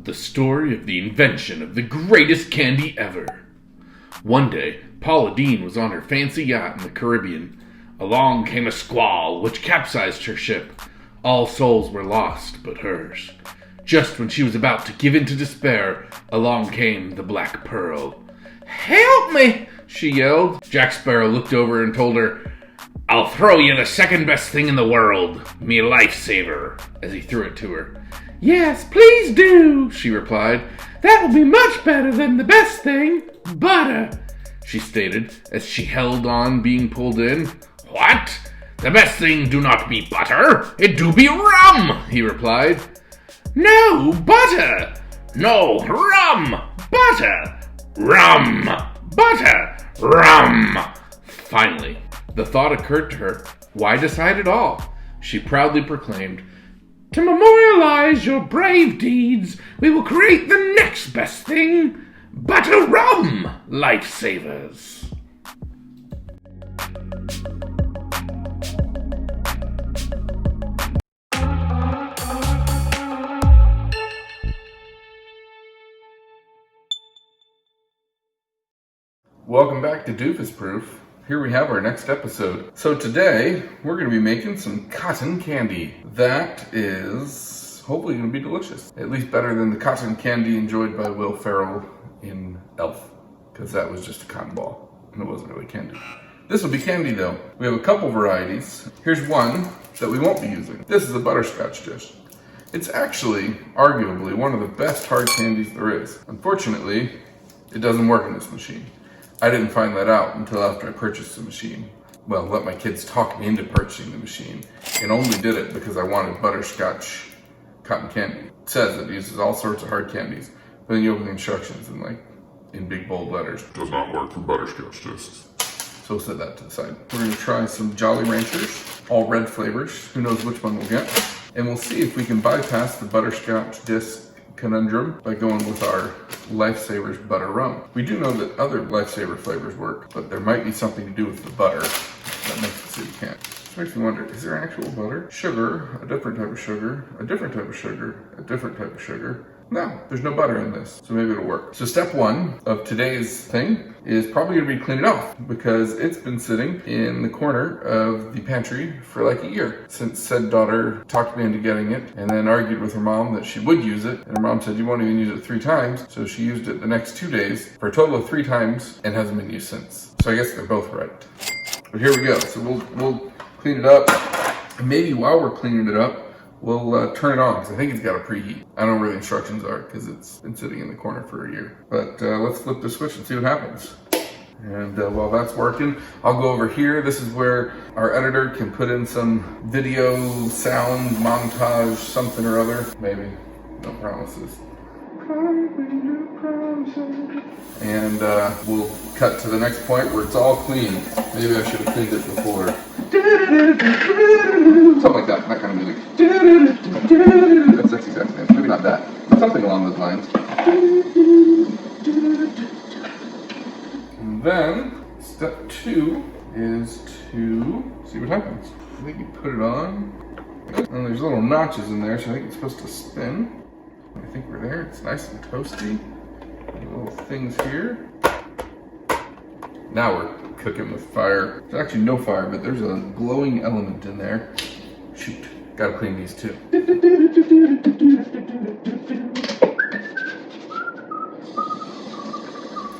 The story of the invention of the greatest candy ever. One day, Paula Deen was on her fancy yacht in the Caribbean. Along came a squall, which capsized her ship. All souls were lost but hers. Just when she was about to give in to despair, along came the Black Pearl. "Help me!" she yelled. Jack Sparrow looked over and told her, "I'll throw you the second best thing in the world, me lifesaver," as he threw it to her. "Yes, please do," she replied. "That will be much better than the best thing, butter," she stated, as she held on being pulled in. "What? The best thing do not be butter, it do be rum," he replied. "No, butter." "No, rum, butter, rum, butter, rum." Finally, the thought occurred to her. Why decide at all? She proudly proclaimed, "To memorialize your brave deeds, we will create the next best thing, butter rum, lifesavers." Welcome back to Doofus Proof. Here we have our next episode. So today, we're going to be making some cotton candy. That is hopefully going to be delicious. At least better than the cotton candy enjoyed by Will Ferrell in Elf. Because that was just a cotton ball, and it wasn't really candy. This will be candy though. We have a couple varieties. Here's one that we won't be using. This is a butterscotch dish. It's actually, arguably, one of the best hard candies there is. Unfortunately, it doesn't work in this machine. I didn't find that out until after I purchased the machine. Well, let my kids talk me into purchasing the machine, and only did it because I wanted butterscotch cotton candy. It says it uses all sorts of hard candies, but then you open the instructions and in big bold letters, "Does not work for butterscotch discs." So we'll set that to the side. We're gonna try some Jolly Ranchers, all red flavors. Who knows which one we'll get. And we'll see if we can bypass the butterscotch disc conundrum by going with our Lifesavers butter rum. We do know that other Lifesaver flavors work, but there might be something to do with the butter that makes it so you can't. This makes me wonder, is there actual butter? Sugar, a different type of sugar, a different type of sugar, a different type of sugar. No, there's no butter in this, so maybe it'll work. So step one of today's thing is probably gonna be clean it off because it's been sitting in the corner of the pantry for like a year since said daughter talked me into getting it and then argued with her mom that she would use it. And her mom said, "You won't even use it 3 times." So she used it the next 2 days for a total of 3 times and hasn't been used since. So I guess they're both right. But here we go. So we'll clean it up. And maybe while we're cleaning it up, we'll turn it on because I think it's got a preheat. I don't know where the instructions are because it's been sitting in the corner for a year. But let's flip the switch and see what happens. And while that's working, I'll go over here. This is where our editor can put in some video, sound, montage, something or other. Maybe. No promises. And we'll cut to the next point where it's all clean. Maybe I should have cleaned it before. Something like that kind of music. That's exactly it. Maybe not that, but something along those lines. And then, step 2 is to see what happens. I think you put it on, and there's little notches in there, so I think it's supposed to spin. I think we're there. It's nice and toasty. Little things here. Now we're cooking with fire. There's actually no fire, but there's a glowing element in there. Shoot, gotta clean these too.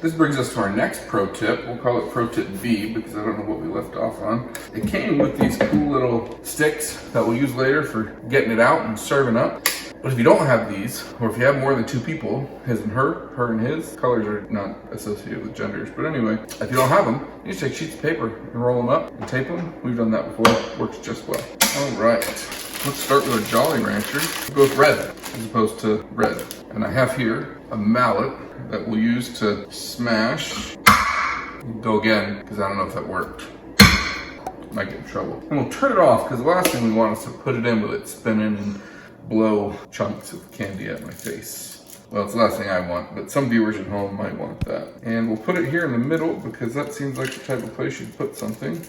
This brings us to our next pro tip. We'll call it pro tip B because I don't know what we left off on. It came with these cool little sticks that we'll use later for getting it out and serving up. But if you don't have these, or if you have more than 2 people, his and her and his, colors are not associated with genders. But anyway, if you don't have them, you just take sheets of paper and roll them up and tape them. We've done that before, it works just well. All right, let's start with a Jolly Rancher. We'll go with red as opposed to red. And I have here a mallet that we'll use to smash. Go again, because I don't know if that worked. Might get in trouble. And we'll turn it off, because the last thing we want is to put it in with it spinning and blow chunks of candy at my face. Well, it's the last thing I want, but some viewers at home might want that. And we'll put it here in the middle because that seems like the type of place you'd put something.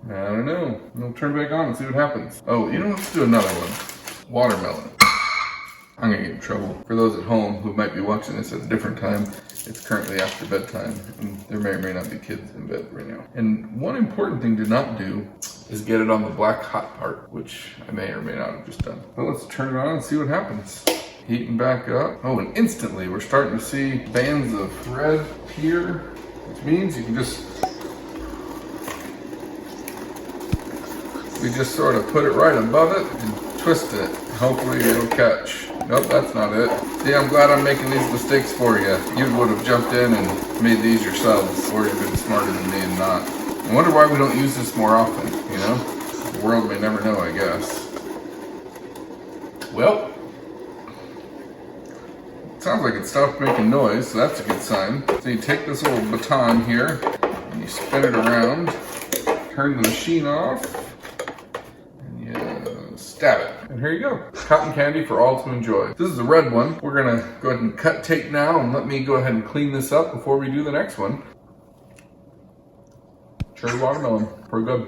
I don't know. We'll turn it back on and see what happens. Oh, let's do another one. Watermelon. I'm gonna get in trouble. For those at home who might be watching this at a different time, it's currently after bedtime, and there may or may not be kids in bed right now. And one important thing to not do is get it on the black hot part, which I may or may not have just done. But let's turn it on and see what happens. Heating back up. Oh, and instantly we're starting to see bands of red appear, which means you can we just sort of put it right above it and twist it. Hopefully it'll catch. Nope, that's not it. See, I'm glad I'm making these mistakes for you. You would have jumped in and made these yourselves, or you've been smarter than me and not. I wonder why we don't use this more often, you know? The world may never know, I guess. Well, sounds like it stopped making noise, so that's a good sign. So you take this little baton here, and you spin it around, turn the machine off, and you stab it. And here you go. Cotton candy for all to enjoy. This is the red one. We're gonna go ahead and cut tape now, and let me go ahead and clean this up before we do the next one. Cherry watermelon, pretty good.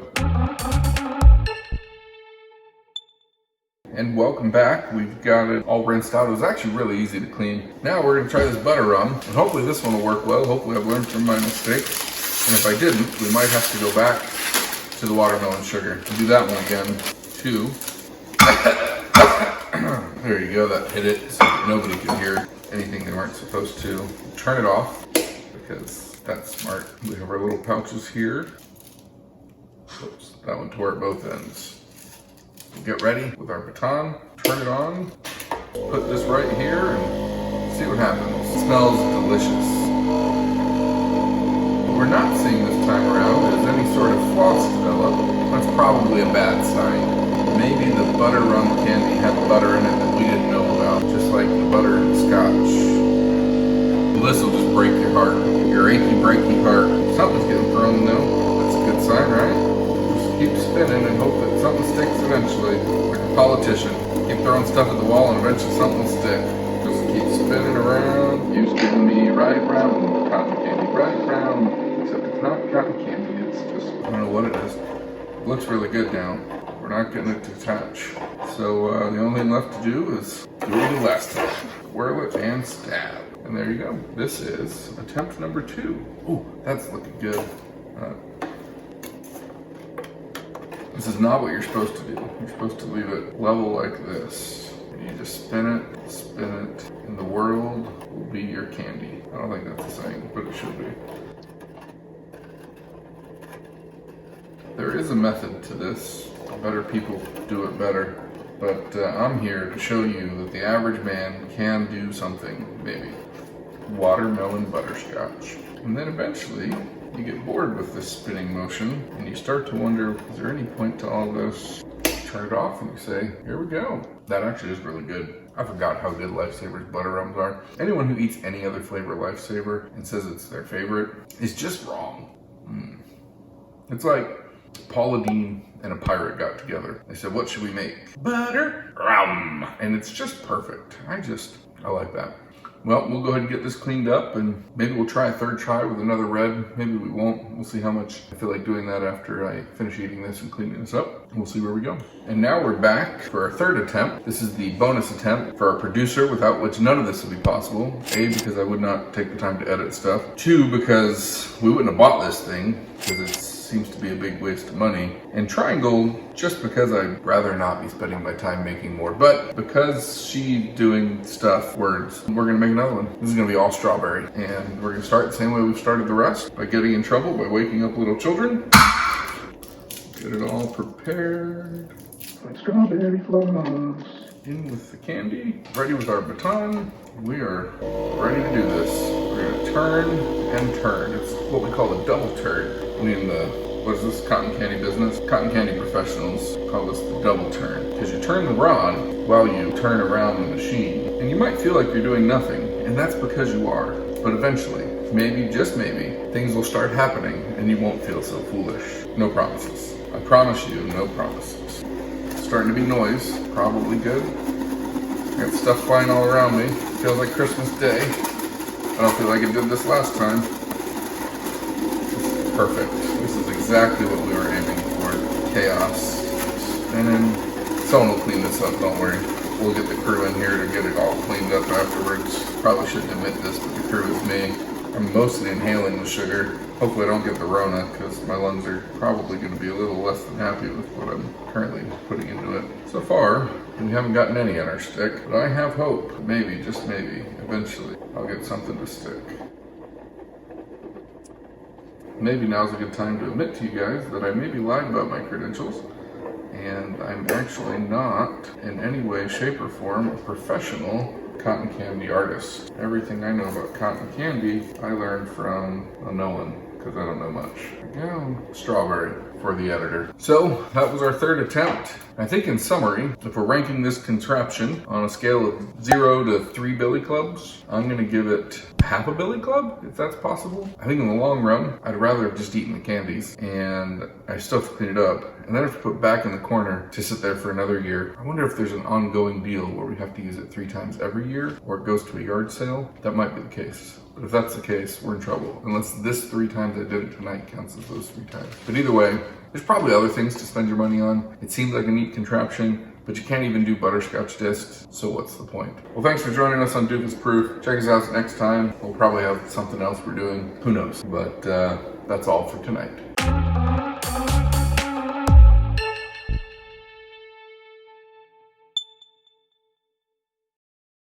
And welcome back. We've got it all rinsed out. It was actually really easy to clean. Now we're gonna try this butter rum, and hopefully this one will work well. Hopefully I've learned from my mistakes. And if I didn't, we might have to go back to the watermelon sugar and do that one again too. There you go, that hit it so that nobody could hear anything they weren't supposed to. Turn it off, because that's smart. We have our little pouches here. Oops, that one tore at both ends. Get ready with our baton, turn it on, put this right here, and see what happens. It smells delicious. What we're not seeing this time around is any sort of floss develop. That's probably a bad sign. Maybe the butter rum candy had butter in it that we didn't know about, just like the butter in the scotch. Well, this will just break your heart, your achy, breaky heart. Something's getting thrown though. That's a good sign, right? Keep spinning and hope that something sticks eventually, like a politician. Keep throwing stuff at the wall and eventually something will stick. Just keep spinning around. You spin me right round, cotton candy right round. Except it's not cotton candy, it's just, I don't know what it is. It looks really good now. We're not getting it to attach. So the only thing left to do is do what we did last time. Whirl it and stab. And there you go. This is attempt number 2. Ooh, that's looking good. This is not what you're supposed to do. You're supposed to leave it level like this. And you just spin it, and the world will be your candy. I don't think that's a saying, but it should be. There is a method to this. Better people do it better. But I'm here to show you that the average man can do something, maybe. Watermelon butterscotch. And then eventually, you get bored with this spinning motion and you start to wonder, is there any point to all this? Turn it off and you say, here we go. That actually is really good. I forgot how good Lifesavers butter rums are. Anyone who eats any other flavor Lifesaver and says it's their favorite is just wrong. It's like Paula Deen and a pirate got together. They said, what should we make? Butter rum. And it's just perfect. I like that. Well, we'll go ahead and get this cleaned up, and maybe we'll try a third try with another red. Maybe we won't. We'll see how much I feel like doing that after I finish eating this and cleaning this up. We'll see where we go. And now we're back for our third attempt. This is the bonus attempt for our producer, without which none of this would be possible. A, because I would not take the time to edit stuff. 2, because we wouldn't have bought this thing, because it seems to be a big waste of money. And Triangle, just because I'd rather not be spending my time making more, but because she's doing stuff, words, we're gonna make another one. This is gonna be all strawberry, and we're gonna start the same way we've started the rest, by getting in trouble, by waking up little children. Get it all prepared. Put strawberry floss in with the candy. Ready with our baton. We are ready to do this. We're gonna turn and turn. It's what we call a double turn. In the, what is this, cotton candy business? Cotton candy professionals call this the double turn. Because you turn the rod while you turn around the machine. And you might feel like you're doing nothing, and that's because you are. But eventually, maybe, just maybe, things will start happening and you won't feel so foolish. No promises. I promise you, no promises. It's starting to be noise, probably good. I got stuff flying all around me. Feels like Christmas Day. I don't feel like it did this last time. Perfect. This is exactly what we were aiming for. Chaos. And then someone will clean this up, don't worry. we'll get the crew in here to get it all cleaned up afterwards. Probably shouldn't admit this, but the crew is me. I'm mostly inhaling the sugar. Hopefully I don't get the Rona, because my lungs are probably going to be a little less than happy with what I'm currently putting into it. So far, we haven't gotten any on our stick, but I have hope. Maybe, just maybe, eventually, I'll get something to stick. Maybe now's a good time to admit to you guys that I maybe lied about my credentials, and I'm actually not in any way, shape, or form a professional cotton candy artist. Everything I know about cotton candy, I learned from no one, because I don't know much. Again, strawberry for the editor. So that was our third attempt. I think in summary, if we're ranking this contraption on a scale of 0 to 3 billy clubs, I'm gonna give it half a billy club, if that's possible. I think in the long run, I'd rather have just eaten the candies, and I still have to clean it up, and then I have to put it back in the corner to sit there for another year. I wonder if there's an ongoing deal where we have to use it 3 times every year, or it goes to a yard sale. That might be the case. But if that's the case, we're in trouble. Unless this 3 times I did it tonight counts as those 3 times. But either way, there's probably other things to spend your money on. It seems like a neat contraption, but you can't even do butterscotch discs, so what's the point? Well, thanks for joining us on Doofus Proof. Check us out next time. We'll probably have something else we're doing. Who knows? But that's all for tonight.